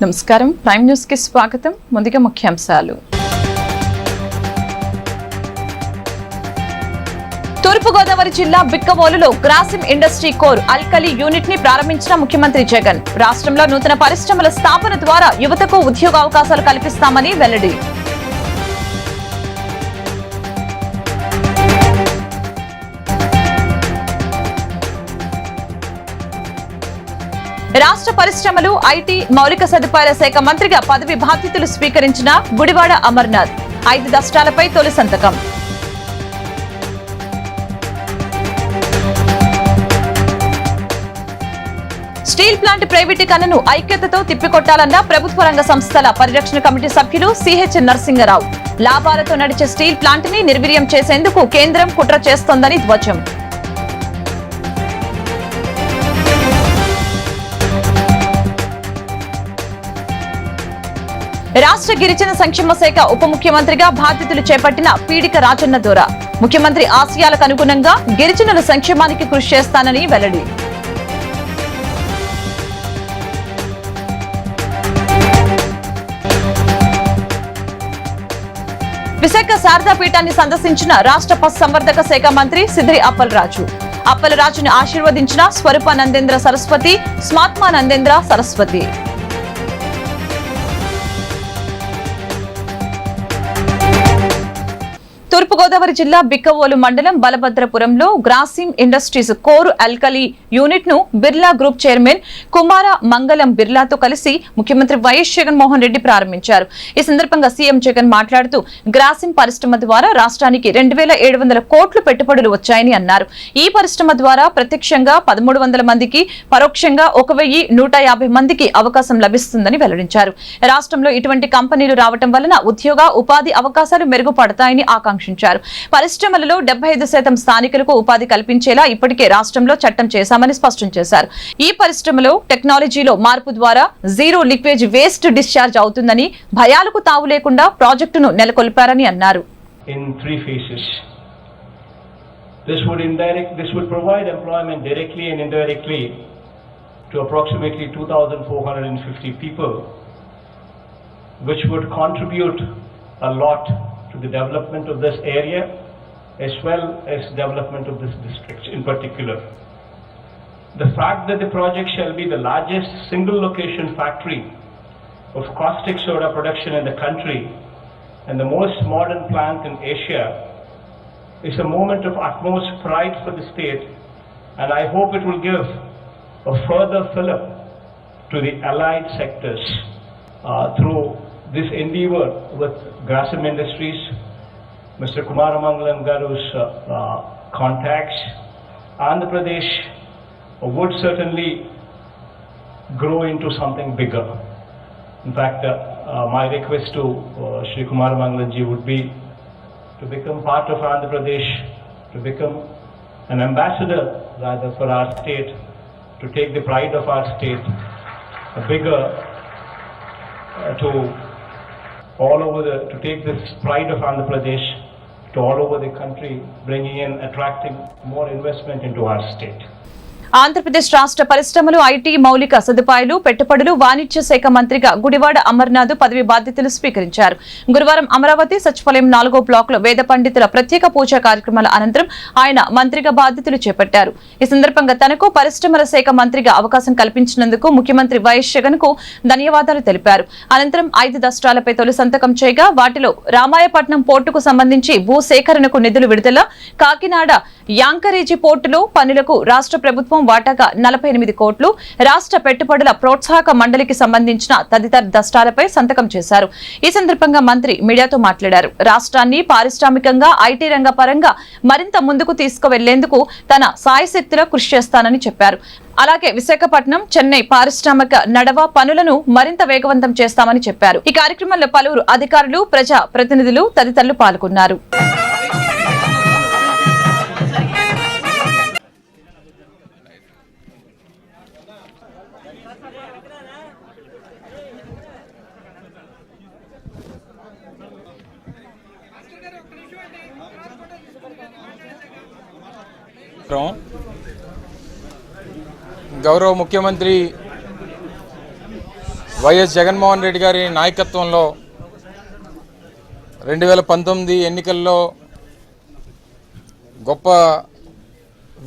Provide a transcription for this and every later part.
నమస్కారం prime news కి స్వాగతం. ముందుగా ముఖ్యాంశాలు. తూర్పుగోదావరి జిల్లా బిక్కవోలులో గ్రాసిమ్ ఇండస్ట్రీ కోర్ అల్కలి యూనిట్ ని ప్రారంభించిన ముఖ్యమంత్రి జగన్. రాష్ట్రంలో నూతన పరిశ్రమల స్థాపన ద్వారా యువతకు ఉద్యోగ అవకాశాలు కల్పిస్తామని వెల్లడి. రాష్ట్ర పరిశ్రమలు, ఐటీ, మౌలిక సదుపాయాల శాఖ మంత్రిగా పదవి బాధ్యతలు స్వీకరించిన గుడివాడ అమర్నాథ్. 5 దశకాలపై తొలి సంతకం. స్టీల్ ప్లాంట్ ప్రైవేటీకరణను ఐక్యతతో తిప్పికొట్టాలన్న ప్రభుత్వ రంగ సంస్థల పరిరక్షణ కమిటీ సభ్యులు సిహెచ్ నరసింగరావు. లాభాలతో నడిచే స్టీల్ ప్లాంట్ ని నిర్వీర్యం చేసేందుకు కేంద్రం కుట్ర చేస్తోందని ధ్వజం. రాష్ట్ర గిరిజన సంక్షేమ శాఖ ఉప ముఖ్యమంత్రిగా బాధ్యతలు చేపట్టిన పీడిక రాజన్న దొర. ముఖ్యమంత్రి ఆశయాలకు అనుగుణంగా గిరిజనుల సంక్షేమానికి కృషి చేస్తానని వెల్లడి. విశాఖ శారదాపీఠాన్ని సందర్శించిన రాష్ట్ర పశు సంవర్ధక శాఖ మంత్రి సిద్రి అప్పలరాజు. అప్పలరాజును ఆశీర్వదించిన స్వరూపానందేంద్ర సరస్వతి, స్మాత్మానందేంద్ర సరస్వతి. తూర్పుగోదావరి జిల్లా బిక్కవోలు మండలం బలభద్రపురంలో గ్రాసిమ్ ఇండస్ట్రీస్ కోర్ అల్కలి యూనిట్ ను బిర్లా గ్రూప్ చైర్మన్ కుమార మంగళం బిర్లాతో కలిసి ముఖ్యమంత్రి వైఎస్ జగన్మోహన్ రెడ్డి ప్రారంభించారు. ఈ సందర్భంగా సీఎం జగన్ మాట్లాడుతూ గ్రాసిమ్ పరిశ్రమ ద్వారా రాష్ట్రానికి 2700 కోట్లు పెట్టుబడులు వచ్చాయని అన్నారు. ఈ పరిశ్రమ ద్వారా ప్రత్యక్షంగా 1300 మందికి, పరోక్షంగా 1150 మందికి అవకాశం లభిస్తుందని వెల్లడించారు. రాష్ట్రంలో ఇటువంటి కంపెనీలు రావడం వలన ఉద్యోగ, ఉపాధి అవకాశాలు మెరుగుపడతాయని ఆకాంక్షించారు. పరిశ్రమలలో 75% స్థానికులకు ఉపాధి కల్పించేలా ఇప్పటికే రాష్ట్రంలో చట్టం చేశామని స్పష్టం చేశారు. ఈ పరిశ్రమలో టెక్నాలజీలో మార్పు ద్వారా జీరో లీకేజ్ వేస్ట్ డిశ్చార్జ్ అవుతుందని, భయాలకు తావు లేకుండా ప్రాజెక్టును నెలకొల్పారని అన్నారు. In 3 phases. This would provide employment directly and indirectly to approximately 2,450 people, which would contribute a lot to the development of this area as well as development of this district in particular. The fact that the project shall be the largest single location factory of caustic soda production in the country and the most modern plant in Asia is a moment of utmost pride for the state, and I hope it will give a further fillip to the allied sectors through this endeavor with Grasim Industries, Mr. Kumara Mangalam Garu's contacts. Andhra Pradesh would certainly grow into something bigger. In fact, my request to Shri Kumara Mangalam ji would be to become part of Andhra Pradesh, to become an ambassador rather for our state, to take the pride of our state bigger, to take this pride of Andhra Pradesh to all over the country, bringing in, attracting more investment into our state. Andhra Pradesh రాష్ట్ర పరిశ్రమలు, IT, మౌలిక సదుపాయాలు, పెట్టుబడులు, వాణిజ్య శాఖ మంత్రిగా గుడివాడ అమర్నాథ్ పదవి బాధ్యతలు స్వీకరించారు. గురువారం అమరావతి సచివాలయం 4వ బ్లాక్ లో వేద పండితుల ప్రత్యేక పూజా కార్యక్రమాల అనంతరం ఆయన మంత్రిగా బాధ్యతలు చేపట్టారు. ఈ సందర్భంగా తనకు పరిశ్రమల శాఖ మంత్రిగా అవకాశం కల్పించినందుకు ముఖ్యమంత్రి వైఎస్ జగన్ కు ధన్యవాదాలు తెలిపారు. అనంతరం 5 దశకాలపై తొలి సంతకం చేయగా వాటిలో రామాయపట్నం పోర్టుకు సంబంధించి భూ సేకరణకు నిధులు విడుదల, కాకినాడ యాంకరేజీ పోర్టులో పనులకు రాష్ట్ర ప్రభుత్వం వాటాగా 48 కోట్లు, రాష్ట్ర పెట్టుబడుల ప్రోత్సాహక మండలికి సంబంధించిన తదితర దశకాలపై సంతకం చేశారు. ఈ సందర్భంగా మంత్రి మీడియాతో మాట్లాడారు. రాష్ట్రాన్ని పారిశ్రామికంగా, ఐటీ రంగ పరంగా మరింత ముందుకు తీసుకువెళ్లేందుకు తన సాయశక్తిలో కృషి చేస్తానని చెప్పారు. అలాగే విశాఖపట్నం, చెన్నై పారిశ్రామిక నడవ పనులను మరింత వేగవంతం చేస్తామని చెప్పారు. ఈ కార్యక్రమంలో పలువురు అధికారులు, ప్రజా ప్రతినిధులు తదితరులు పాల్గొన్నారు. గౌరవ ముఖ్యమంత్రి వైఎస్ జగన్మోహన్ రెడ్డి గారి నాయకత్వంలో 2019 ఎన్నికల్లో గొప్ప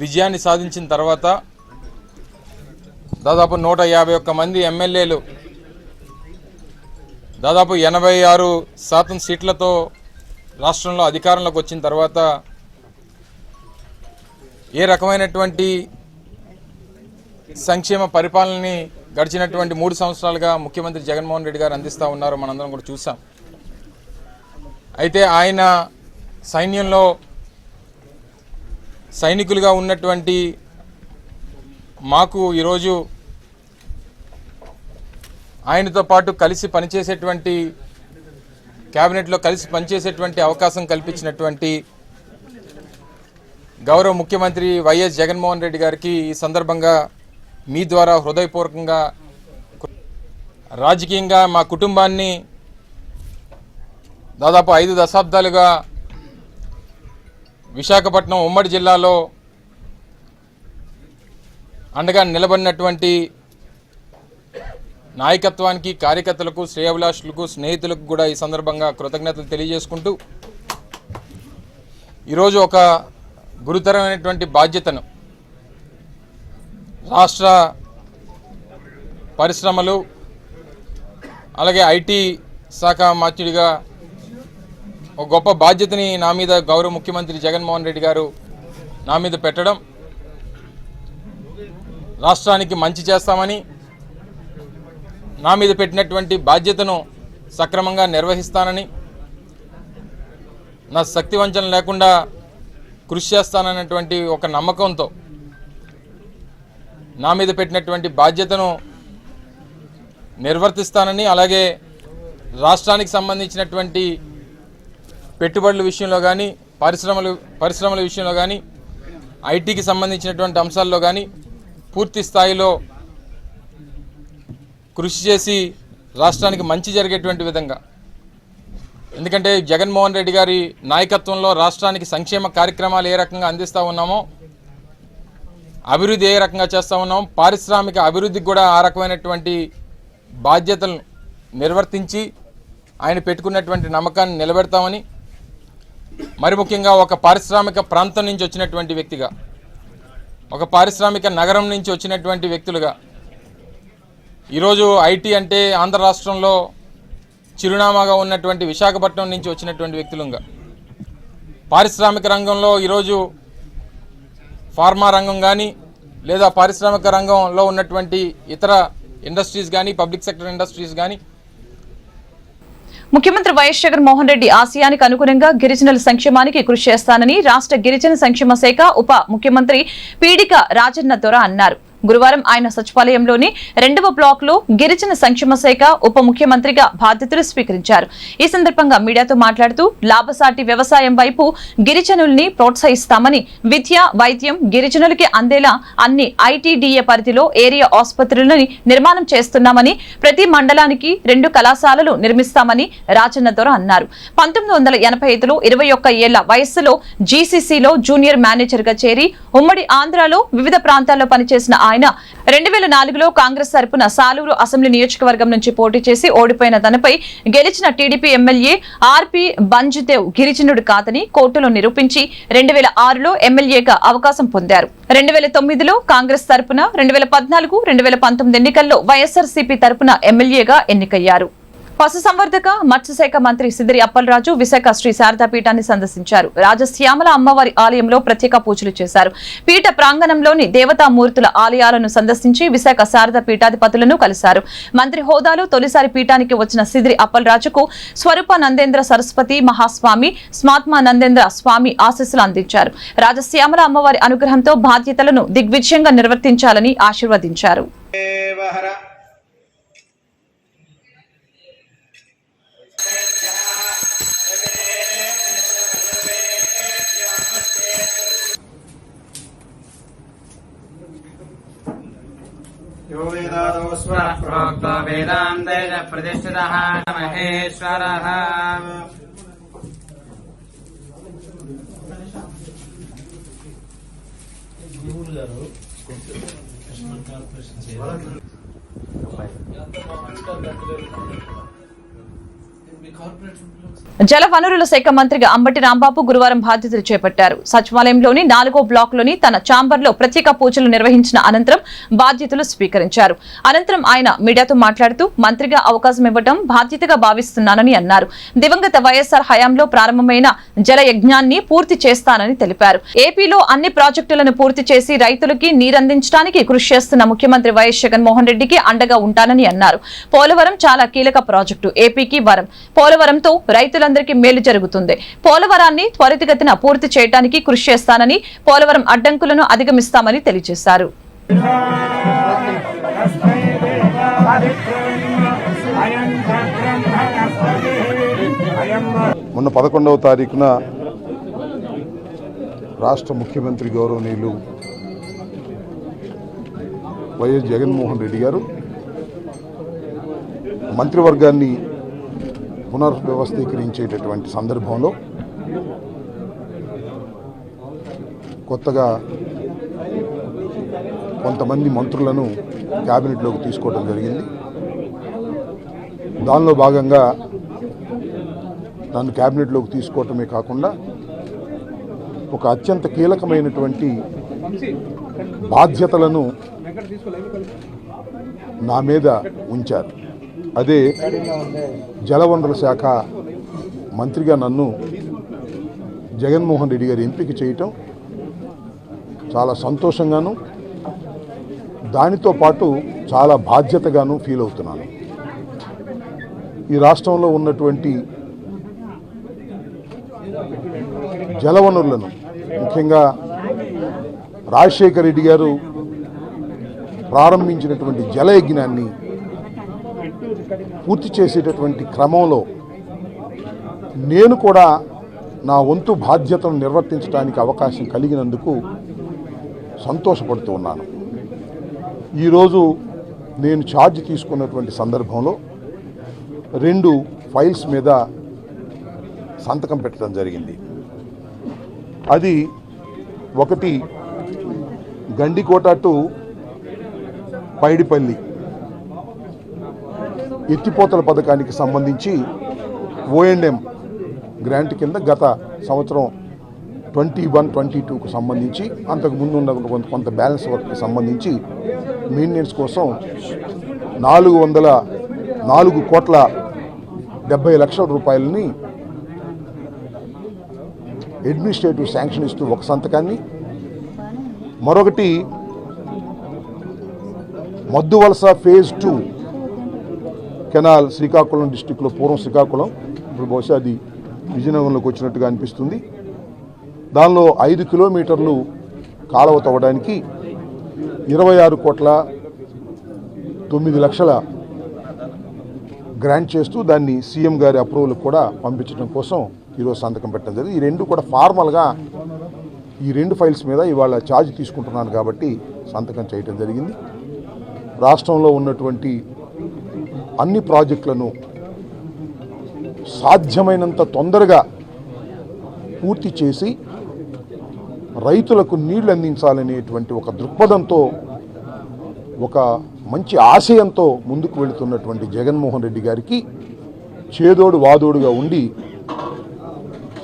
విజయాన్ని సాధించిన తర్వాత దాదాపు 151 మంది ఎమ్మెల్యేలు దాదాపు 86% సీట్లతో రాష్ట్రంలో అధికారంలోకి వచ్చిన తర్వాత ఏ రకమైనటువంటి సంక్షేమ పరిపాలనని గడిచినటువంటి 3 సంవత్సరాలుగా ముఖ్యమంత్రి జగన్మోహన్ రెడ్డి గారు అందిస్తూ ఉన్నారో మనందరం కూడా చూసాం. అయితే ఆయన సైన్యంలో సైనికులుగా ఉన్నటువంటి మాకు ఈరోజు ఆయనతో పాటు కలిసి పనిచేసేటువంటి క్యాబినెట్లో కలిసి పనిచేసేటువంటి అవకాశం కల్పించినటువంటి గౌరవ ముఖ్యమంత్రి వైఎస్ జగన్మోహన్ రెడ్డి గారికి ఈ సందర్భంగా మీ ద్వారా హృదయపూర్వకంగా రాజకీయంగా మా కుటుంబాన్ని దాదాపు 5 దశాబ్దాలుగా విశాఖపట్నం ఉమ్మడి జిల్లాలో అండగా నిలబడినటువంటి నాయకత్వానికి, కార్యకర్తలకు, శ్రేయోభిలాషులకు, స్నేహితులకు కూడా ఈ సందర్భంగా కృతజ్ఞతలు తెలియజేసుకుంటూ ఈరోజు ఒక గురుతరమైనటువంటి బాధ్యతను రాష్ట్ర పరిశ్రమలు అలాగే ఐటీ శాఖ మంత్రిగా ఒక గొప్ప బాధ్యతని నా మీద గౌరవ ముఖ్యమంత్రి జగన్మోహన్ రెడ్డి గారు నా మీద పెట్టడం, రాష్ట్రానికి మంచి చేస్తామని నా మీద పెట్టినటువంటి బాధ్యతను సక్రమంగా నిర్వహిస్తానని, నా శక్తి వంచన లేకుండా కృషి చేస్తానన్నటువంటి ఒక నమ్మకంతో నా మీద పెట్టినటువంటి బాధ్యతను నిర్వర్తిస్తానని, అలాగే రాష్ట్రానికి సంబంధించినటువంటి పెట్టుబడుల విషయంలో కానీ, పరిశ్రమల విషయంలో కానీ, ఐటీకి సంబంధించినటువంటి అంశాల్లో కానీ పూర్తి స్థాయిలో కృషి చేసి రాష్ట్రానికి మంచి జరిగేటువంటి విధంగా, ఎందుకంటే జగన్మోహన్ రెడ్డి గారి నాయకత్వంలో రాష్ట్రానికి సంక్షేమ కార్యక్రమాలు ఏ రకంగా అందిస్తూ ఉన్నామో, అభివృద్ధి ఏ రకంగా చేస్తూ ఉన్నామో, పారిశ్రామిక అభివృద్ధికి కూడా ఆ రకమైనటువంటి బాధ్యతలను నిర్వర్తించి ఆయన పెట్టుకున్నటువంటి నమ్మకాన్ని నిలబెడతామని, మరి ముఖ్యంగా ఒక పారిశ్రామిక ప్రాంతం నుంచి వచ్చినటువంటి వ్యక్తిగా, ఒక పారిశ్రామిక నగరం నుంచి వచ్చినటువంటి వ్యక్తులుగా, ఈరోజు ఐటీ అంటే ఆంధ్ర రాష్ట్రంలో చిరునామాగా ఉన్నటువంటి విశాఖపట్నం నుంచి వచ్చినటువంటి వ్యక్తులుగా, పారిశ్రామిక రంగంలో ఈరోజు ఫార్మా రంగం కానీ లేదా పారిశ్రామిక రంగంలో ఉన్నటువంటి ఇతర ఇండస్ట్రీస్ కానీ, పబ్లిక్ సెక్టర్ ఇండస్ట్రీస్ కానీ, ముఖ్యమంత్రి వైఎస్ జగన్మోహన్ రెడ్డి ఆశయానికి అనుగుణంగా గిరిజనుల సంక్షేమానికి కృషి చేస్తానని రాష్ట్ర గిరిజన సంక్షేమ శాఖ ఉప ముఖ్యమంత్రి పీడిక రాజన్న దొర అన్నారు. గురువారం ఆయన సచివాలయంలోని 2వ బ్లాక్ లో గిరిజన సంక్షేమ శాఖ ఉప ముఖ్యమంత్రిగా బాధ్యతలు స్వీకరించారు. ఈ సందర్భంగా మీడియాతో మాట్లాడుతూ లాభసాటి వ్యవసాయం వైపు గిరిజనుల్ని ప్రోత్సహిస్తామని, విద్య, వైద్యం గిరిజనులకి అందేలా అన్ని ఐటీడీఏ పరిధిలో ఏరియా ఆసుపత్రులని నిర్మాణం చేస్తున్నామని, ప్రతి మండలానికి 2 కళాశాలలు నిర్మిస్తామని రాజన్న దొర అన్నారు. 1985లో 21 ఏళ్ల వయస్సులో జీసీసీలో జూనియర్ మేనేజర్ గా చేరి ఉమ్మడి ఆంధ్రాలో వివిధ ప్రాంతాల్లో పనిచేసిన ఆయన 2004లో కాంగ్రెస్ తరపున సాలూరు అసెంబ్లీ నియోజకవర్గం నుంచి పోటీ చేసి ఓడిపోయిన తనపై గెలిచిన టీడీపీ ఎమ్మెల్యే ఆర్పి బంజుదేవ్ గిరిజనుడు కాదని కోర్టులో నిరూపించి 2006లో ఎమ్మెల్యేగా అవకాశం పొందారు. 2009లో కాంగ్రెస్ తరపున, 2014, 2019 ఎన్నికల్లో వైఎస్ఆర్సీపీ తరపున ఎమ్మెల్యేగా ఎన్నికయ్యారు. పశుసంవర్ధక మత్స్యశాఖ మంత్రి సిద్దిరి అప్పలరాజు విశాఖ శ్రీ శారదా పీఠాన్ని సందర్శించారు. రాజశ్యామల అమ్మవారి ఆలయంలో ప్రత్యేక పూజలు చేశారు. పీఠ ప్రాంగణంలోని దేవతామూర్తుల ఆలయాలను సందర్శించి విశాఖ శారదా పీఠాధిపతులను కలిశారు. మంత్రి హోదాలో తొలిసారి పీఠానికి వచ్చిన సిద్దిరి అప్పలరాజుకు స్వరూపానందేంద్ర సరస్వతి మహాస్వామి, స్మాత్మానందేంద్ర స్వామి ఆశీస్సులు అందించారు. రాజశ్యామల అమ్మవారి అనుగ్రహంతో బాధ్యతలను దిగ్విజయంగా నిర్వర్తించాలని ఆశీర్వదించారు. यो वेदादौ स्वरः प्रोक्तो वेदान्तेन प्रतिष्ठितः महेश्वरः జల వనరుల శాఖ మంత్రిగా అంబటి రాంబాబు గురువారం బాధ్యతలు చేపట్టారు. సచివాలయంలోని 4వ బ్లాక్ లోని తన ఛాంబర్లో ప్రత్యేక పూజలు నిర్వహించిన అనంతరం బాధ్యతలు స్వీకరించారు. అనంతరం ఆయన మీడియాతో మాట్లాడుతూ మంత్రిగా అవకాశం ఇవ్వడం బాధ్యతగా భావిస్తున్నానని అన్నారు. దివంగత వైఎస్ఆర్ హయాంలో ప్రారంభమైన జల యజ్ఞాన్ని పూర్తి చేస్తానని తెలిపారు. ఏపీలో అన్ని ప్రాజెక్టులను పూర్తి చేసి రైతులకి నీరందించడానికి కృషి చేస్తున్న ముఖ్యమంత్రి వైఎస్ జగన్మోహన్ రెడ్డికి అండగా ఉంటానని అన్నారు. పోలవరం చాలా కీలక ప్రాజెక్టు, ఏపీకి వరం. పోలవరంతో రైతులందరికీ మేలు జరుగుతుంది. పోలవరాన్ని త్వరితగతిన పూర్తి చేయడానికి కృషి చేస్తానని, పోలవరం అడ్డంకులను అధిగమిస్తామని తెలియజేశారు. మొన్న 11వ తారీఖున రాష్ట్ర ముఖ్యమంత్రి గౌరవనీయులు వైఎస్ జగన్మోహన్ రెడ్డి గారు మంత్రివర్గాన్ని పునర్వ్యవస్థీకరించేటటువంటి సందర్భంలో కొత్తగా కొంతమంది మంత్రులను క్యాబినెట్లోకి తీసుకోవడం జరిగింది. దానిలో భాగంగా నన్ను క్యాబినెట్లోకి తీసుకోవటమే కాకుండా ఒక అత్యంత కీలకమైనటువంటి బాధ్యతలను నా మీద ఉంచారు. అదే జలవనరుల శాఖ మంత్రిగా నన్ను జగన్మోహన్ రెడ్డి గారు ఎంపిక చేయటం చాలా సంతోషంగాను, దానితో పాటు చాలా బాధ్యతగాను ఫీల్ అవుతున్నాను. ఈ రాష్ట్రంలో ఉన్నటువంటి జలవనరులను, ముఖ్యంగా రాజశేఖర రెడ్డి గారు ప్రారంభించినటువంటి జలయజ్ఞాన్ని పూర్తి చేసేటటువంటి క్రమంలో నేను కూడా నా వంతు బాధ్యతను నిర్వర్తించడానికి అవకాశం కలిగినందుకు సంతోషపడుతూ ఉన్నాను. ఈరోజు నేను ఛార్జ్ తీసుకున్నటువంటి సందర్భంలో 2 ఫైల్స్ మీద సంతకం పెట్టడం జరిగింది. అది ఒకటి గండికోట టు పైడిపల్లి ఎత్తిపోతల పథకానికి సంబంధించి O&M గ్రాంట్ కింద గత సంవత్సరం 21-22కు సంబంధించి అంతకుముందు ఉన్న కొంత బ్యాలెన్స్ వర్క్కి సంబంధించి మెయింటెనెన్స్ కోసం 4,70,00,000 రూపాయలని అడ్మినిస్ట్రేటివ్ శాంక్షన్ ఇస్తూ ఒక సంతకాన్ని, మరొకటి మద్దువలస ఫేజ్ 2 కెనాల్ శ్రీకాకుళం డిస్టిక్లో, పూర్వం శ్రీకాకుళం, ఇప్పుడు బహుశా అది విజయనగరంలోకి వచ్చినట్టుగా అనిపిస్తుంది. దానిలో 5 కిలోమీటర్లు కాలువ తవ్వడానికి 26,09,00,000 గ్రాంట్ చేస్తూ దాన్ని సీఎం గారి అప్రూవల్ కూడా పంపించడం కోసం ఈరోజు సంతకం పెట్టడం జరిగింది. ఈ 2 కూడా ఫార్మల్గా ఈ 2 ఫైల్స్ మీద ఇవాళ ఛార్జ్ తీసుకుంటున్నాను కాబట్టి సంతకం చేయడం జరిగింది. రాష్ట్రంలో ఉన్నటువంటి అన్ని ప్రాజెక్టులను సాధ్యమైనంత తొందరగా పూర్తి చేసి రైతులకు నీళ్లు అందించాలనేటువంటి ఒక దృక్పథంతో, ఒక మంచి ఆశయంతో ముందుకు వెళుతున్నటువంటి జగన్మోహన్ రెడ్డి గారికి చేదోడు వాదోడుగా ఉండి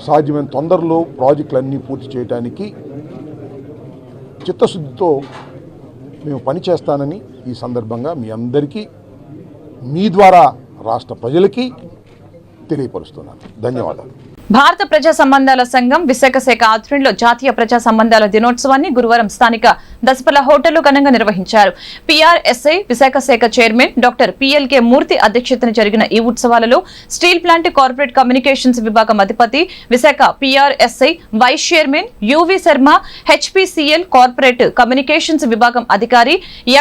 సాధ్యమైన తొందరలో ప్రాజెక్టులన్నీ పూర్తి చేయడానికి చిత్తశుద్ధితో మేము పనిచేస్తానని ఈ సందర్భంగా మీ అందరికీ, మీ ద్వారా రాష్ట్ర ప్రజలకి తెలియపరుస్తున్నాను. ధన్యవాదాలు. భారత ప్రజా సంబంధాల సంఘం విశాఖ శాఖ ఆధ్వర్యంలో జాతీయ ప్రజా సంబంధాల దినోత్సవాన్ని గురువారం స్థానిక దసపల్ల హోటల్లో ఘనంగా నిర్వహించారు. PRSI విశాఖ శాఖ చైర్మన్ డాక్టర్ PLK మూర్తి అధ్యక్షతన జరిగిన ఈ ఉత్సవాలలో స్టీల్ ప్లాంట్ కార్పొరేట్ కమ్యూనికేషన్స్ విభాగం అధిపతి, Visakha PRSI vice chairman UV Sharma, HPCL corporate communications విభాగం అధికారి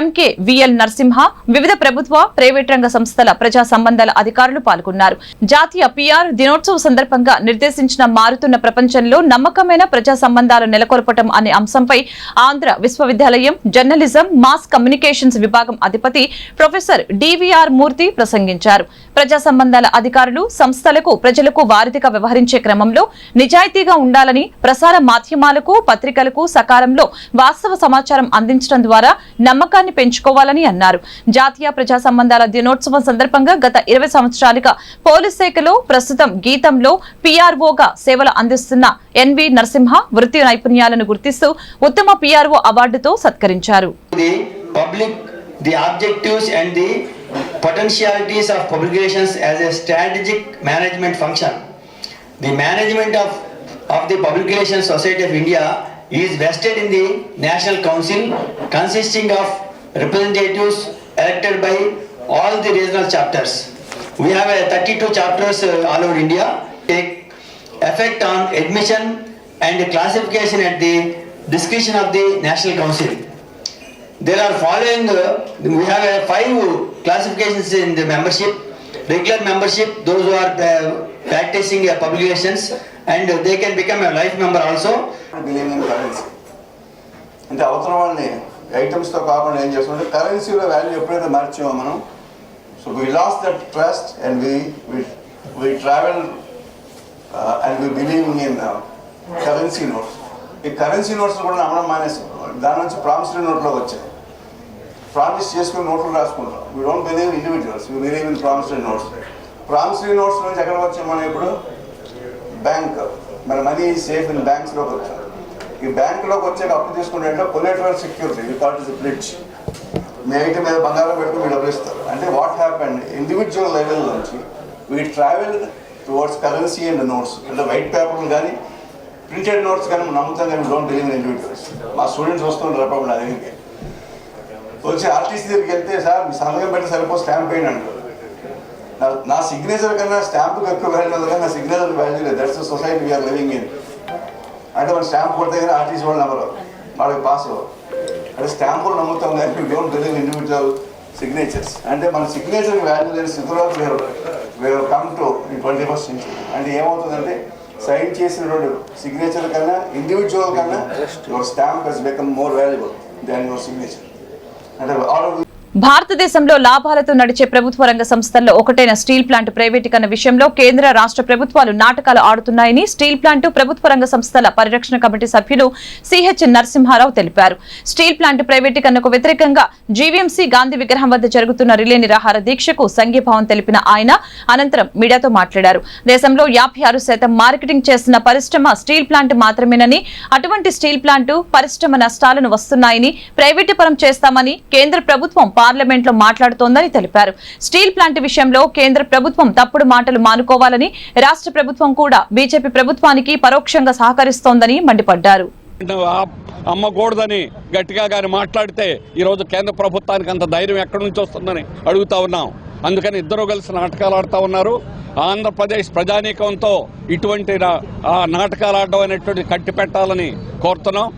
MKVL నరసింహ, వివిధ ప్రభుత్వ, ప్రైవేట్ రంగ సంస్థల ప్రజా సంబంధాల అధికారులు పాల్గొన్నారు. జాతీయ PR దినోత్సవ సందర్భంగా నిర్దేశించిన మారుతున్న ప్రపంచంలో నమ్మకమైన ప్రజా సంబంధాలు నెలకొల్పటం అనే అంశంపై ఆంధ్ర విశ్వవిద్యాలయం జర్నలిజం మాస్ కమ్యూనికేషన్స్ విభాగం అధిపతి ప్రొఫెసర్ డివిఆర్ మూర్తి ప్రసంగించారు. ప్రజా సంబంధాల అధికారులు సంస్థలకు ప్రజలకు వారధిగా వ్యవహరించే క్రమంలో నిజాయితీగా ఉండాలని, ప్రసార మాధ్యమాలకు పత్రికలకు సకాలంలో వాస్తవ సమాచారం అందించడం ద్వారా నమ్మకాన్ని పెంచుకోవాలని అన్నారు. జాతీయ ప్రజా సంబంధాల దినోత్సవం సందర్భంగా గత 20 సంవత్సరాలుగా పోలీస్ శాఖలో ప్రస్తుతం గీతంలో పిఆర్ఓగా సేవలు అందిస్తున్న ఎన్వి నరసింహ వృత్తి నైపుణ్యాలను గుర్తిస్తూ ఉత్తమ పిఆర్ఓ అవార్డుతో సత్కరించారు. The objectives and the potentialities of publications as a strategic management function. The management of the Publication Society of India is vested in the National Council consisting of representatives elected by all the regional chapters. We have 32 chapters all over India. Take effect on admission and classification at the discretion of the National Council. There are following, we have 5 classifications in the membership. Regular membership, those who are practicing publications, and they can become a life member also. Believe in currency. అంటే అవసరం వాళ్ళని ఐటమ్స్తో కాకుండా ఏం చేస్తుంటే కరెన్సీలో value ఎప్పుడైతే మార్చామో మనం, so we last that trust and we travel and we believing in currency notes. ఈ కరెన్సీ నోట్స్ కూడా నమ్మడం మానేసాం. దాని నుంచి ప్రామిసరీ నోట్లోకి వచ్చాయి. ప్రామిస్ చేసుకుని నోట్లు రాసుకుంటాం. We don't believe individuals, we believe in promissory notes. Promissory notes నుంచి ఎక్కడికి వచ్చాం మనం ఇప్పుడు? బ్యాంక్, మన మనీ సేఫ్ ఇన్ బ్యాంక్స్లోకి వచ్చాం. ఈ బ్యాంకులోకి వచ్చాక అప్పు తీసుకుంటే collateral security record is pledge. మీ ఐటమ్ మీద బంగారం పెట్టుకుని మీరు డబ్బులు ఇస్తారు. అంటే వాట్ హ్యాపెండ్ ఇండివిజువల్ లెవెల్ నుంచి we travel towards currency and notes. అంటే వైట్ పేపర్లు కానీ ప్రింటెడ్ నోట్స్ కానీ నమ్ముతాం కానీ డోంట్ బిలీవ్ ఇన్ ఇండివిజువల్స్. మా స్టూడెంట్స్ వస్తుంటారు అప్పుడు నా దగ్గరికి వచ్చి ఆర్టీసీ దగ్గరికి వెళ్తే, సార్ మీ సంతకం పెట్టి సరిపో స్టాంప్ వేయండి అంటారు. నా సిగ్నేచర్ కన్నా స్టాంప్కి ఎక్కువ వాల్యూ ఉంది, కానీ నా సిగ్నేచర్ వాల్యూ లేదు. That's the society we are living in. అంటే మన స్టాంప్ కొడితే కానీ ఆర్టీసీ వాళ్ళు నమ్మరు, వాళ్ళకి పాస్ అవ్వరు. అంటే స్టాంపులు నమ్ముతాం కానీ డోంట్ బిలీవ్ ఇండివిజువల్ సిగ్నేచర్స్. అంటే మన సిగ్నేచర్కి వాల్యూ లేని స్థితిలో వీఆర్ కమ్ టు ఈ 21st century. అంటే ఏమవుతుందంటే సైన్ చేసినటువంటి సిగ్నేచర్ కన్నా ఇండివిజువల్ కన్నా your stamp has become more valuable than your signature. అంటే భారతదేశంలో లాభాలతో నడిచే ప్రభుత్వ రంగ సంస్థల్లో ఒకటైన స్టీల్ ప్లాంట్ ప్రైవేటీకరణ విషయంలో కేంద్ర రాష్ట్ర ప్రభుత్వాలు నాటకాలు ఆడుతున్నాయని స్టీల్ ప్లాంట్ ప్రభుత్వ రంగ సంస్థల పరిరక్షణ కమిటీ సభ్యులు సిహెచ్ నరసింహారావు తెలిపారు. స్టీల్ ప్లాంట్ ప్రైవేటీకరణకు వ్యతిరేకంగా జీవీఎంసీ గాంధీ విగ్రహం వద్ద జరుగుతున్న రిలే నిరాహార దీక్షకు సంఘీభావం తెలిపిన ఆయన అనంతరం మీడియాతో మాట్లాడారు. దేశంలో 56% మార్కెటింగ్ చేస్తున్న పరిశ్రమ స్టీల్ ప్లాంట్ మాత్రమేనని, అటువంటి స్టీల్ ప్లాంట్ పరిశ్రమ నష్టాలను వస్తున్నాయని, ప్రైవేటీకరణ చేస్తామని కేంద్ర ప్రభుత్వం పార్లమెంట్ లో మాట్లాడుతోందని తెలిపారు. స్టీల్ ప్లాంట్ విషయంలో కేంద్ర ప్రభుత్వం తప్పుడు మాటలు మానుకోవాలని, రాష్ట్ర ప్రభుత్వం కూడా బీజేపీ ప్రభుత్వానికి పరోక్షంగా సహకరిస్తోందని మండిపడ్డారు. అమ్మకూడదని గట్టిగా గాని మాట్లాడితే ఈరోజు కేంద్ర ప్రభుత్వానికి అంత ధైర్యం ఎక్కడి నుంచి వస్తుందని అడుగుతా ఉన్నాం. అందుకని ఇద్దరు కలిసి నాటకాలు ఆడుతూ ఉన్నారు. ఆంధ్రప్రదేశ్ ప్రజానీకంతో ఇటువంటి నాటకాలు ఆడడం అనేటువంటి కట్టి పెట్టాలని కోరుతున్నాం.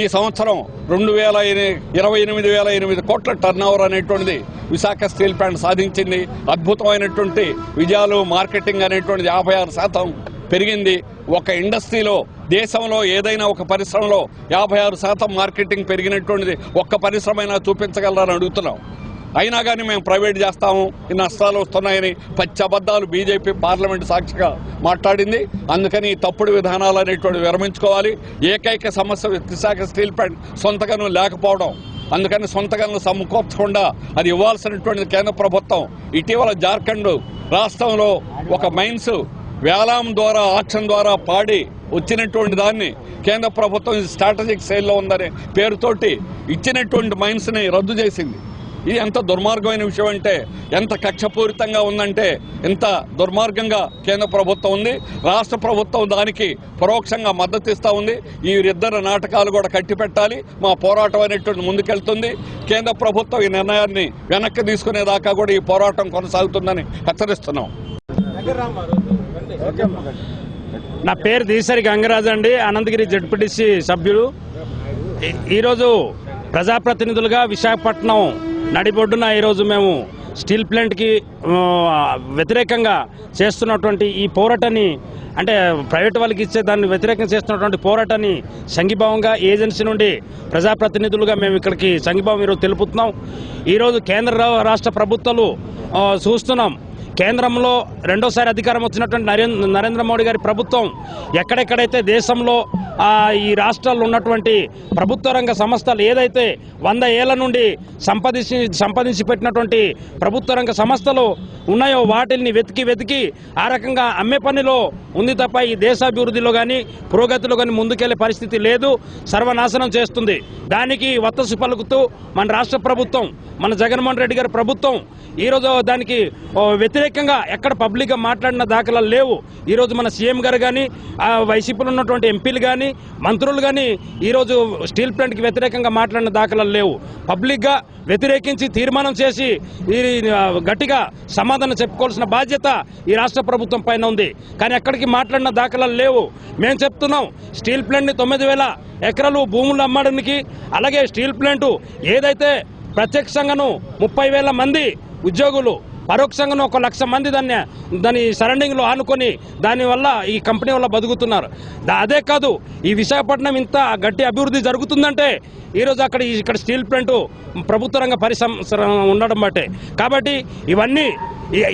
ఈ సంవత్సరం 28,008 కోట్ల టర్న్ ఓవర్ అనేటువంటిది విశాఖ స్టీల్ ప్లాంట్ సాధించింది. అద్భుతమైనటువంటి విజయాలు, మార్కెటింగ్ అనేటువంటిది 56% పెరిగింది. ఒక ఇండస్ట్రీలో, దేశంలో ఏదైనా ఒక పరిశ్రమలో 56% మార్కెటింగ్ పెరిగినటువంటిది ఒక్క పరిశ్రమైనా చూపించగలరని అడుగుతున్నాం. అయినా కానీ మేము ప్రైవేట్ చేస్తాము, ఈ నష్టాలు వస్తున్నాయని పచ్చి అబద్దాలు బీజేపీ పార్లమెంట్ సాక్షిగా మాట్లాడింది. అందుకని తప్పుడు విధానాలు అనేటువంటి విరమించుకోవాలి. ఏకైక సమస్య విశాఖ స్టీల్ ప్లాంట్ సొంత గనులు లేకపోవడం. అందుకని సొంత గనులు సమకూర్చకుండా అది ఇవ్వాల్సినటువంటి కేంద్ర ప్రభుత్వం ఇటీవల జార్ఖండ్ రాష్ట్రంలో ఒక మైన్స్ వేలాం ద్వారా, ఆక్షన్ ద్వారా పాడి వచ్చినటువంటి దాన్ని కేంద్ర ప్రభుత్వం స్ట్రాటజిక్ సేల్లో ఉందనే పేరుతోటి ఇచ్చినటువంటి మైన్స్ని రద్దు చేసింది. ఇది ఎంత దుర్మార్గమైన విషయం అంటే, ఎంత కక్షపూరితంగా ఉందంటే, ఎంత దుర్మార్గంగా కేంద్ర ప్రభుత్వం ఉంది. రాష్ట్ర ప్రభుత్వం దానికి పరోక్షంగా మద్దతు ఇస్తూ ఉంది. ఈ ఇద్దరు నాటకాలు కూడా కట్టిపెట్టాలి. మా పోరాటం అనేటువంటి ముందుకెళ్తుంది. కేంద్ర ప్రభుత్వం ఈ నిర్ణయాన్ని వెనక్కి తీసుకునేదాకా కూడా ఈ పోరాటం కొనసాగుతుందని హెచ్చరిస్తున్నాం. నా పేరు దీసరి గంగరాజు అండి, అనంతగిరి జడ్పీటీసీ సభ్యులు. ఈరోజు ప్రజాప్రతినిధులుగా విశాఖపట్నం నడిబొడ్డున ఈరోజు మేము స్టీల్ ప్లాంట్కి వ్యతిరేకంగా చేస్తున్నటువంటి ఈ పోరాటాన్ని, అంటే ప్రైవేట్ వాళ్ళకి ఇచ్చే దాన్ని వ్యతిరేకంగా చేస్తున్నటువంటి పోరాటాన్ని సంఘీభావంగా ఏజెన్సీ నుండి ప్రజాప్రతినిధులుగా మేము ఇక్కడికి సంఘీభావం ఈరోజు తెలుపుతున్నాం. ఈరోజు కేంద్ర రాష్ట్ర ప్రభుత్వాలు చూస్తున్నాం, కేంద్రంలో రెండోసారి అధికారం వచ్చినటువంటి నరేంద్ర మోడీ గారి ప్రభుత్వం ఎక్కడెక్కడైతే దేశంలో ఈ రాష్ట్రాల్లో ఉన్నటువంటి ప్రభుత్వ రంగ సంస్థలు ఏదైతే 100 ఏళ్ల నుండి సంపాదించి పెట్టినటువంటి ప్రభుత్వ రంగ సంస్థలు ఉన్నాయో వాటిని వెతికి ఆ రకంగా అమ్మే పనిలో ఉంది తప్ప ఈ దేశాభివృద్ధిలో కానీ పురోగతిలో కానీ ముందుకెళ్లే పరిస్థితి లేదు, సర్వనాశనం చేస్తుంది. దానికి వత్తసు పలుకుతూ మన రాష్ట్ర ప్రభుత్వం, మన జగన్మోహన్ రెడ్డి గారి ప్రభుత్వం ఈరోజు దానికి వ్యతిరేకంగా ఎక్కడ పబ్లిక్గా మాట్లాడిన దాఖలాలు లేవు. ఈరోజు మన సీఎం గారు కానీ వైసీపీలో ఉన్నటువంటి ఎంపీలు కానీ మంత్రులు కానీ ఈరోజు స్టీల్ ప్లాంట్కి వ్యతిరేకంగా మాట్లాడిన దాఖలాలు లేవు. పబ్లిక్గా వ్యతిరేకించి తీర్మానం చేసి గట్టిగా సమాధానం చెప్పుకోవాల్సిన బాధ్యత ఈ రాష్ట్ర ప్రభుత్వం పైన ఉంది. కానీ ఎక్కడికి మాట్లాడిన దాఖలాలు లేవు. మేము చెప్తున్నాం, స్టీల్ ప్లాంట్ని 9,000 ఎకరాలు భూములు అమ్మడానికి, అలాగే స్టీల్ ప్లాంట్ ఏదైతే ప్రత్యక్షంగాను 30,000 మంది ఉద్యోగులు, పరోక్షంగా 1,00,000 మంది దాని సరౌండింగ్లో ఆనుకొని దానివల్ల ఈ కంపెనీ వల్ల బతుకుతున్నారు. అదే కాదు, ఈ విశాఖపట్నం ఇంత గట్టి అభివృద్ధి జరుగుతుందంటే ఈరోజు ఇక్కడ స్టీల్ ప్లాంట్ ప్రభుత్వ రంగ పరిశ్రమ ఉండడం బట్టే. కాబట్టి ఇవన్నీ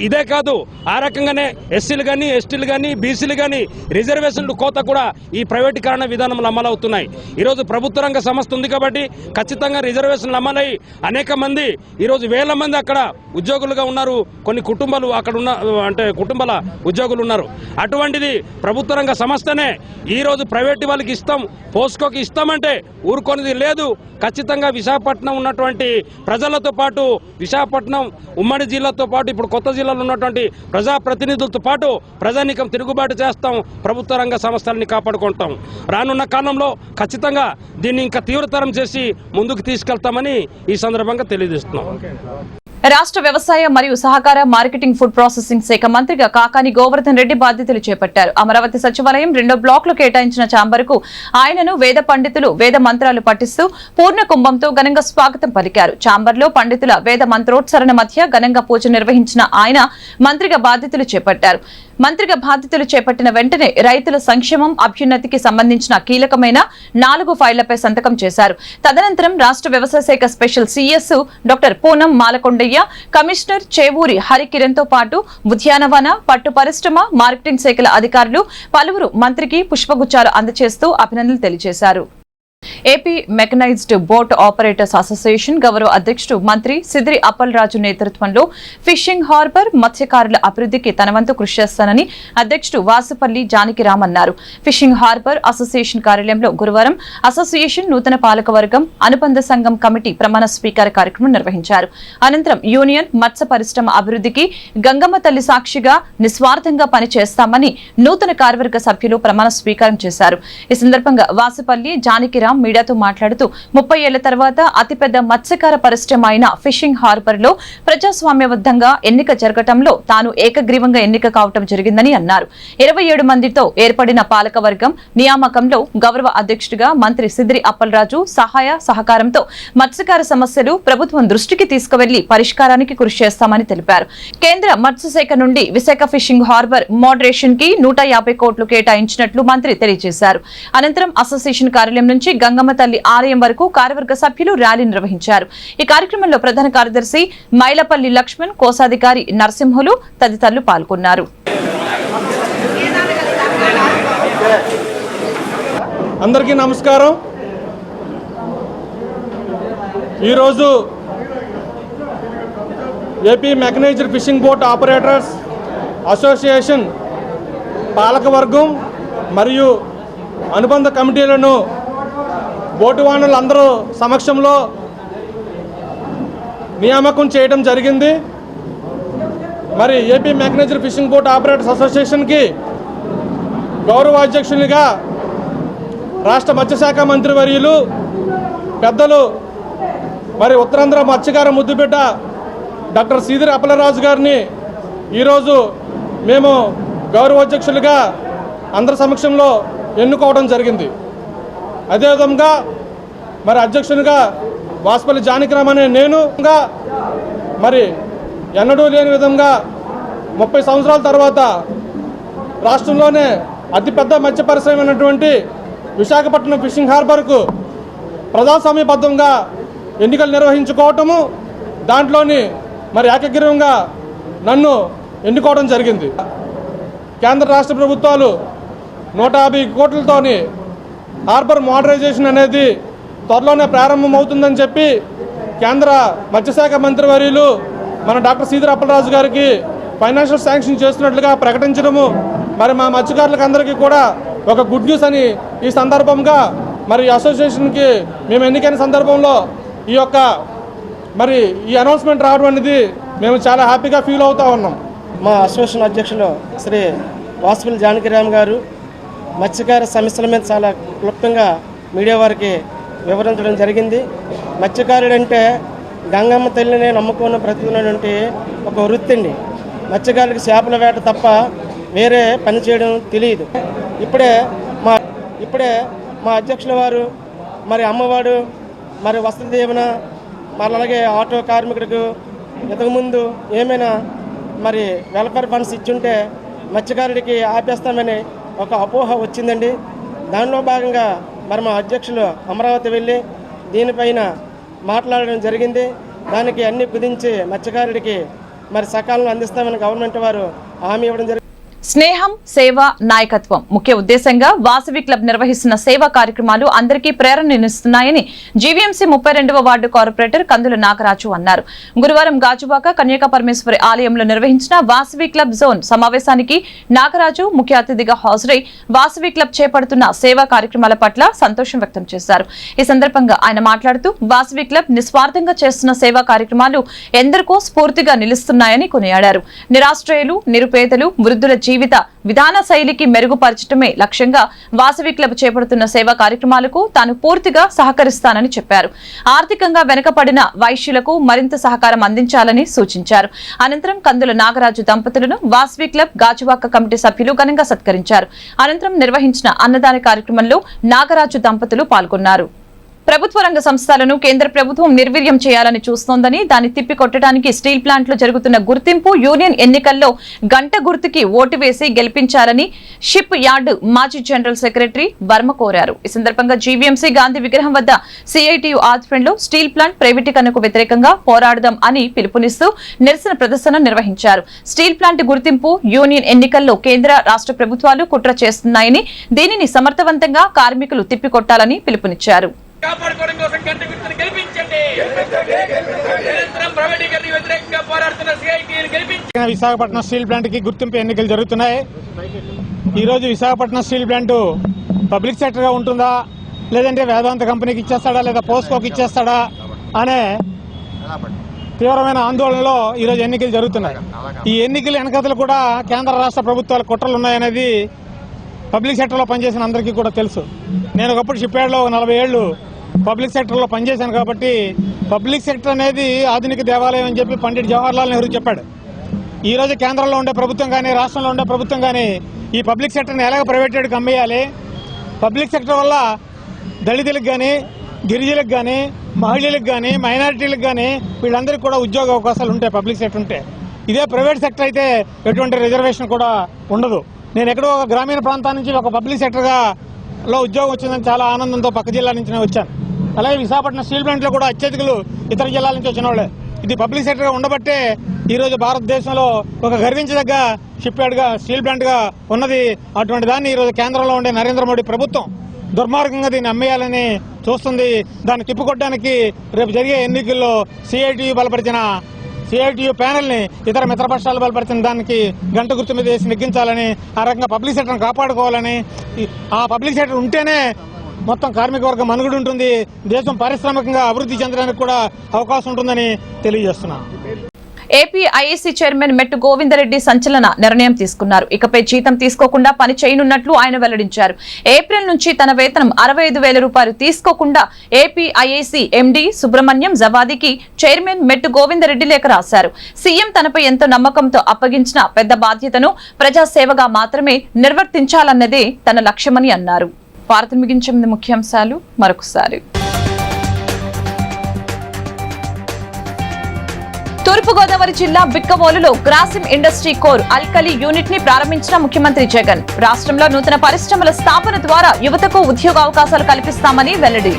ఇదే కాదు, ఆ రకంగానే ఎస్సీలు కానీ ఎస్టీలు కానీ బీసీలు కానీ రిజర్వేషన్లు కోత కూడా ఈ ప్రైవేటీకరణ విధానంలో అమలవుతున్నాయి. ఈరోజు ప్రభుత్వ రంగ సంస్థ ఉంది కాబట్టి ఖచ్చితంగా రిజర్వేషన్లు అమలై అనేక మంది ఈరోజు 1,000 మంది అక్కడ ఉద్యోగులుగా ఉన్నారు. కొన్ని కుటుంబాలు అక్కడ ఉన్న కుటుంబాల ఉద్యోగులు ఉన్నారు. అటువంటిది ప్రభుత్వ రంగ సంస్థనే ఈరోజు ప్రైవేట్ వాళ్ళకి ఇస్తాం, పోస్కోకి ఇస్తామంటే ఊరుకొనిది లేదు. ఖచ్చితంగా విశాఖపట్నం ఉన్నటువంటి ప్రజలతో పాటు, విశాఖపట్నం ఉమ్మడి జిల్లాతో పాటు, ఇప్పుడు కొత్త జిల్లాలో ఉన్నటువంటి ప్రజాప్రతినిధులతో పాటు ప్రజానీకం తిరుగుబాటు చేస్తాం, ప్రభుత్వ రంగ సంస్థలని కాపాడుకుంటాం. రానున్న కాలంలో ఖచ్చితంగా దీన్ని ఇంకా తీవ్రతరం చేసి ముందుకు తీసుకెళ్తామని ఈ సందర్భంగా తెలియజేస్తున్నాం. రాష్ట్ర వ్యవసాయ మరియు సహకార మార్కెటింగ్ ఫుడ్ ప్రాసెసింగ్ శాఖ మంత్రిగా కాకాని గోవర్ధన్ రెడ్డి బాధ్యతలు చేపట్టారు. అమరావతి సచివాలయం 2వ బ్లాక్ లో కేటాయించిన ఛాంబర్కు ఆయనను వేద పండితులు వేద మంత్రాలు పఠిస్తూ పూర్ణ కుంభంతో ఘనంగా స్వాగతం పలికారు. ఛాంబర్లో పండితుల వేద మంత్రోచ్చరణ మధ్య ఘనంగా పూజ నిర్వహించిన ఆయన మంత్రిగా బాధ్యతలు చేపట్టారు. మంత్రిగా బాధ్యతలు చేపట్టిన వెంటనే రైతుల సంక్షేమం, అభ్యున్నతికి సంబంధించిన కీలకమైన 4 ఫైళ్లపై సంతకం చేశారు. తదనంతరం రాష్ట్ర వ్యవసాయ శాఖ special CS doctor Poonam Malakondaiah, commissioner Chevuri Harikiran తో పాటు ఉద్యానవన, పట్టు పరిశ్రమ, మార్కెటింగ్ శాఖల అధికారులు పలువురు మంత్రికి పుష్పగుచ్చాలు అందజేస్తూ అభినందనలు తెలియజేశారు. AP mechanised boat operators association గౌరవ అధ్యక్షుడు మంత్రి సిద్రి అప్పలరాజు నేతృత్వంలో ఫిషింగ్ హార్బర్ మత్స్యకారుల అభివృద్ధికి తన వంతు కృషి చేస్తానని అధ్యక్షుడు వాసుపల్లి జానకిరామ్ అన్నారు. ఫిషింగ్ హార్బర్ అసోసియేషన్ కార్యాలయంలో గురువారం అసోసియేషన్ నూతన పాలకవర్గం అనుబంధ సంఘం కమిటీ ప్రమాణ స్వీకార కార్యక్రమం నిర్వహించారు. అనంతరం యూనియన్ మత్స్య పరిశ్రమ అభివృద్ధికి గంగమ్మ తల్లి సాక్షిగా నిస్వార్థంగా పనిచేస్తామని నూతన కార్యవర్గ సభ్యులు ప్రమాణ స్వీకారం చేశారు. ఈ సందర్భంగా వాసుపల్లి జానకిరామ్ మీడియాతో మాట్లాడుతూ 30 ఏళ్ల తర్వాత అతిపెద్ద మత్స్యకార పరిశ్రమ అయిన ఫిషింగ్ హార్బర్ లో ప్రజాస్వామ్యబద్ధంగా ఎన్నిక జరగటంలో తాను ఏకగ్రీవంగా ఎన్నిక కావటం జరిగిందని అన్నారు. 27 మందితో ఏర్పడిన పాలకవర్గం నియామకంలో గౌరవ అధ్యక్షుడిగా మంత్రి సిద్రి అప్పలరాజు సహాయ సహకారంతో మత్స్యకార సమస్యలు ప్రభుత్వం దృష్టికి తీసుకువెళ్లి పరిష్కారానికి కృషి చేస్తామని తెలిపారు. కేంద్ర మత్స్యశాఖ నుండి విశాఖ ఫిషింగ్ హార్బర్ మోడరేషన్ కి 150 కోట్లు కేటాయించినట్లు మంత్రి తెలియజేశారు. అనంతరం అసోసియేషన్ కార్యాలయం నుంచి గంగమ్మ తల్లి ఆలయం వరకు కార్యవర్గ సభ్యులు ర్యాలీ నిర్వహించారు. ఈ కార్యక్రమంలో ప్రధాన కార్యదర్శి మైలపల్లి లక్ష్మణ్, కోశాధికారి నరసింహులు తదితరులు పాల్గొన్నారు. అందరికీ నమస్కారం. ఈరోజు AP mechanised fishing boat operators association పాలకవర్గం మరియు అనుబంధ కమిటీలను బోటు వాహనులందరూ సమక్షంలో నియామకం చేయడం జరిగింది. మరి AP mechanised fishing boat operators అసోసియేషన్కి గౌరవాధ్యక్షునిగా రాష్ట్ర మత్స్యశాఖ మంత్రివర్యులు పెద్దలు మరి ఉత్తరాంధ్ర మత్స్యకార ముద్దుబిడ్డ డాక్టర్ సిద్రి అప్పలరాజు గారిని ఈరోజు మేము గౌరవాధ్యక్షులుగా అందరి సమక్షంలో ఎన్నుకోవడం జరిగింది. అదేవిధంగా మరి అధ్యక్షునిగా వాసుపల్లి జానకిరామ్ అనే నేను మరి ఎన్నడూ లేని విధంగా 30 సంవత్సరాల తర్వాత రాష్ట్రంలోనే అతిపెద్ద మత్స్య పరిశ్రమ అయినటువంటి విశాఖపట్నం ఫిషింగ్ హార్బర్కు ప్రజాస్వామ్యబద్ధంగా ఎన్నికలు నిర్వహించుకోవటము, దాంట్లోని మరి ఏకగ్రీవంగా నన్ను ఎన్నుకోవడం జరిగింది. కేంద్ర రాష్ట్ర ప్రభుత్వాలు 150 కోట్లతోని హార్బర్ మోడరైజేషన్ అనేది త్వరలోనే ప్రారంభమవుతుందని చెప్పి కేంద్ర మత్స్యశాఖ మంత్రివర్యులు మన డాక్టర్ సీదిరి అప్పలరాజు గారికి ఫైనాన్షియల్ శాంక్షన్ చేస్తున్నట్లుగా ప్రకటించడము మరి మా మత్స్యకారులకు అందరికీ కూడా ఒక గుడ్ న్యూస్ అని ఈ సందర్భంగా మరి అసోసియేషన్కి మేము ఎన్నికైన సందర్భంలో ఈ అనౌన్స్మెంట్ రావడం అనేది మేము చాలా హ్యాపీగా ఫీల్ అవుతూ ఉన్నాం. మా అసోసియేషన్ అధ్యక్షులు శ్రీ వాసుపల్లి జానకిరామ్ గారు మత్స్యకార సమస్యల మీద చాలా క్లుప్తంగా మీడియా వారికి వివరించడం జరిగింది. మత్స్యకారుడంటే గంగమ్మ తల్లిని నమ్ముకున్న బ్రతుకున్నటువంటి ఒక వృత్తి అండి. మత్స్యకారులకు చేపల వేట తప్ప వేరే పని చేయడం తెలియదు. ఇప్పుడే మా అధ్యక్షుల వారు మరి అమ్మవాడు మరి వసతి దీవెన మరి అలాగే ఆటో కార్మికుడికి ఇంతకుముందు ఏమైనా మరి వెల్ఫేర్ ఫండ్స్ ఇచ్చుంటే మత్స్యకారుడికి ఆపేస్తామని ఒక అపోహ వచ్చిందండి. దానిలో భాగంగా మరి మా అధ్యక్షులు అమరావతి వెళ్ళి దీనిపైన మాట్లాడడం జరిగింది. దానికి అన్ని కుదించి మత్స్యకారుడికి మరి సకాలంలో అందిస్తామని గవర్నమెంట్ వారు హామీ ఇవ్వడం జరిగింది. స్నేహం, సేవ, నాయకత్వం ముఖ్య ఉద్దేశంగా వాసవి క్లబ్ నిర్వహిస్తున్న సేవా కార్యక్రమాలు అందరికీ ప్రేరణనిస్తున్నాయని జీవీఎంసీ 32వ వార్డు కార్పొరేటర్ కందుల నాగరాజు అన్నారు. గురువారం గాజువాక కన్యకా పరమేశ్వరి ఆలయంలో నిర్వహించిన వాసవి క్లబ్ జోన్ సమావేశానికి నాగరాజు ముఖ్య అతిథిగా హాజరై వాసవి క్లబ్ చేపడుతున్న సేవా కార్యక్రమాల పట్ల సంతోషం వ్యక్తం చేశారు. ఈ సందర్భంగా ఆయన మాట్లాడుతూ వాసవి క్లబ్ నిస్వార్థంగా చేస్తున్న సేవా కార్యక్రమాలు ఎందరికో స్ఫూర్తిగా నిలుస్తున్నాయని కొనియాడారు. నిరాశ్రయులు, నిరుపేదలు, వృద్ధుల జీవిత విధాన శైలికి మెరుగుపరచడమే లక్ష్యంగా వాసవి క్లబ్ చేపడుతున్న సేవా కార్యక్రమాలకు తాను పూర్తిగా సహకరిస్తానని చెప్పారు. ఆర్థికంగా వెనుకబడిన వైశ్యులకు మరింత సహకారం అందించాలని సూచించారు. అనంతరం కందుల నాగరాజు దంపతులను వాసవి క్లబ్ గాజువాక కమిటీ సభ్యులు ఘనంగా సత్కరించారు. అనంతరం నిర్వహించిన అన్నదాన కార్యక్రమంలో నాగరాజు దంపతులు పాల్గొన్నారు. ప్రభుత్వ రంగ సంస్థలను కేంద్ర ప్రభుత్వం నిర్వీర్యం చేయాలని చూస్తోందని, దాన్ని తిప్పికొట్టడానికి స్టీల్ ప్లాంట్లో జరుగుతున్న గుర్తింపు యూనియన్ ఎన్నికల్లో గంట గుర్తుకి ఓటు వేసి గెలిపించాలని షిప్ యార్డ్ మాజీ జనరల్ సెక్రటరీ వర్మ కోరారు. ఈ సందర్భంగా జీవీఎంసీ గాంధీ విగ్రహం వద్ద సిఐటియు ఆధ్వర్యంలో స్టీల్ ప్లాంట్ ప్రైవేటీకరణకు వ్యతిరేకంగా పోరాడదాం అని పిలుపునిస్తూ నిరసన ప్రదర్శన నిర్వహించారు. స్టీల్ ప్లాంట్ గుర్తింపు యూనియన్ ఎన్నికల్లో కేంద్ర రాష్ట్ర ప్రభుత్వాలు కుట్ర చేస్తున్నాయని, దీనిని సమర్థవంతంగా కార్మికులు తిప్పికొట్టాలని పిలుపునిచ్చారు. కాపాడుకోవడం కోసం గంట గుర్తుని గెలిపించండి. నిరంతరం ప్రైవేటీకరణ వ్యతిరేకంగా పోరాడుతున్న సిఐటిని గెలిపించండి. విశాఖపట్నం స్టీల్ ప్లాంట్ కి గుర్తింపు ఎన్నికలు జరుగుతున్నాయి. ఈ రోజు Visakhapatnam steel plant public sector గా ఉంటుందా, లేదంటే వేదాంత కంపెనీకి ఇచ్చేస్తాడా, లేదా పోస్కోకి ఇచ్చేస్తాడా అనే తీవ్రమైన ఆందోళనలో ఈరోజు ఎన్నికలు జరుగుతున్నాయి. ఈ ఎన్నికల వెనకతలు కూడా కేంద్ర రాష్ట్ర ప్రభుత్వాల కుట్రలు ఉన్నాయనేది పబ్లిక్ సెక్టర్లో పనిచేసిన అందరికీ కూడా తెలుసు. నేను ఒకప్పుడు షిప్ యార్డ్లో 40 ఏళ్లు పబ్లిక్ సెక్టర్లో పనిచేశాను కాబట్టి పబ్లిక్ సెక్టర్ అనేది ఆధునిక దేవాలయం అని చెప్పి పండిట్ జవహర్లాల్ నెహ్రూ చెప్పాడు. ఈ రోజు కేంద్రంలో ఉండే ప్రభుత్వం కానీ రాష్ట్రంలో ఉండే ప్రభుత్వం కానీ ఈ పబ్లిక్ సెక్టర్ని ఎలాగ ప్రైవేటెడ్కి అమ్మేయాలి, పబ్లిక్ సెక్టర్ వల్ల దళితులకు కానీ, గిరిజనులకు కానీ, మహిళలకు కానీ, మైనారిటీలకు కానీ వీళ్ళందరికీ కూడా ఉద్యోగ అవకాశాలు ఉంటాయి పబ్లిక్ సెక్టర్ ఉంటే. ఇదే ప్రైవేట్ సెక్టర్ అయితే ఎటువంటి రిజర్వేషన్ కూడా ఉండదు. నేను ఎక్కడో ఒక గ్రామీణ ప్రాంతాల నుంచి ఒక పబ్లిక్ సెక్టర్గా ఉద్యోగం వచ్చిందని చాలా ఆనందంతో పక్క జిల్లా నుంచి నేను వచ్చాను. అలాగే విశాఖపట్నం స్టీల్ ప్లాంట్లో కూడా అత్యధికులు ఇతర జిల్లాల నుంచి వచ్చిన వాళ్ళే. ఇది పబ్లిక్ సెక్టర్గా ఉండబట్టే ఈరోజు భారతదేశంలో ఒక గర్వించదగ్గ షిప్ యార్డ్గా స్టీల్ ప్లాంట్గా ఉన్నది. అటువంటి దాన్ని ఈరోజు కేంద్రంలో ఉండే నరేంద్ర మోడీ ప్రభుత్వం దుర్మార్గంగా దీన్ని అమ్మేయాలని చూస్తుంది. దాన్ని తిప్పుకొట్టడానికి రేపు జరిగే ఎన్నికల్లో సిఐటియు ప్యానెల్ని ఇతర మిత్రపక్షాలు బలపరిచిన దానికి గంట గుర్తు మీద వేసి నెగ్గించాలని, ఆ రకంగా పబ్లిక్ సెక్టర్ని కాపాడుకోవాలని, ఆ పబ్లిక్ సెక్టర్ ఉంటేనే మొత్తం కార్మిక వర్గం మనుగడ ఉంటుంది, దేశం పారిశ్రామికంగా అభివృద్ధి చెందడానికి కూడా అవకాశం ఉంటుందని తెలియజేస్తున్నాను. AP IAC chairman Mettu Govinda Reddy సంచలన నిర్ణయం తీసుకున్నారు. ఇకపై జీతం తీసుకోకుండా పని చేయనున్నట్లు ఆయన వెల్లడించారు. ఏప్రిల్ నుంచి తన వేతనం 65,000 రూపాయలు తీసుకోకుండా ఏపీ ఐఏసీ ఎండీ సుబ్రహ్మణ్యం జవాదికి చైర్మన్ మెట్టు గోవిందరెడ్డి లేఖ రాశారు. సీఎం తనపై ఎంతో నమ్మకంతో అప్పగించిన పెద్ద బాధ్యతను ప్రజాసేవగా మాత్రమే నిర్వర్తించాలన్నదే తన లక్ష్యమని అన్నారు. వార్త ముగించే ముందు ముఖ్యాంశాలు మరొకసారి. తూర్పుగోదావరి జిల్లా బిక్కవోలులో గ్రాసిమ్ ఇండస్ట్రీ కోర్ అల్కలి యూనిట్ ని ప్రారంభించిన ముఖ్యమంత్రి జగన్. రాష్ట్రంలో నూతన పరిశ్రమల స్థాపన ద్వారా యువతకు ఉద్యోగావకాశాలు కల్పిస్తామని వెల్లడి.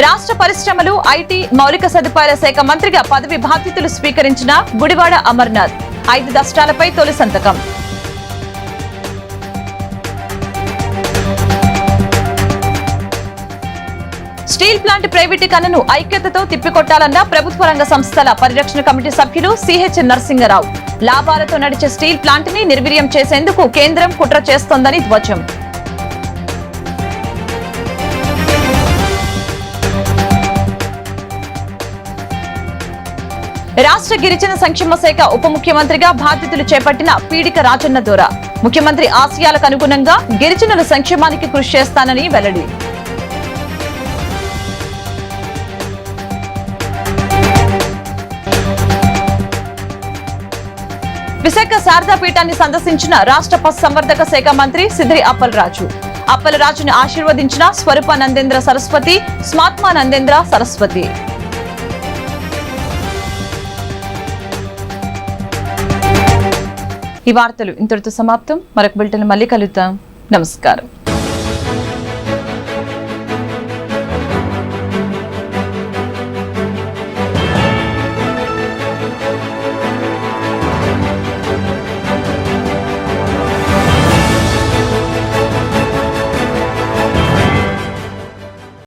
రాష్ట్ర పరిశ్రమలు, ఐటీ, మౌలిక సదుపాయాల శాఖ మంత్రిగా పదవి బాధ్యతలు స్వీకరించిన గుడివాడ అమర్నాథ్ 5 దస్త్రాలపై తొలి సంతకం. స్టీల్ ప్లాంట్ ప్రైవేటీకరణను ఐక్యతతో తిప్పికొట్టాలన్న ప్రభుత్వ రంగ సంస్థల పరిరక్షణ కమిటీ సభ్యులు సిహెచ్ నరసింగరావు. లాభాలతో నడిచే స్టీల్ ప్లాంట్ ని నిర్వీర్యం చేసేందుకు కేంద్రం కుట్ర చేస్తోందని ధ్వజం. రాష్ట్ర గిరిజన సంక్షేమ శాఖ ఉప ముఖ్యమంత్రిగా బాధ్యతలు చేపట్టిన పీడిక రాజన్న దొర. ముఖ్యమంత్రి ఆశయాలకు అనుగుణంగా గిరిజనుల సంక్షేమానికి కృషి చేస్తానని వెల్లడి. విశాఖ శారదాపీఠాన్ని సందర్శించిన రాష్ట్ర పశు సంవర్ధక శాఖ మంత్రి సిద్రి అప్పలరాజు. అప్పలరాజును ఆశీర్వదించిన స్వరూపానందేంద్ర సరస్వతి, స్మాత్మానందేంద్ర సరస్వతి. ఈ వార్తలు ఇంతటితో సమాప్తం. మరొక బులెటిన్ మళ్ళీ కలుద్దాం. నమస్కారం.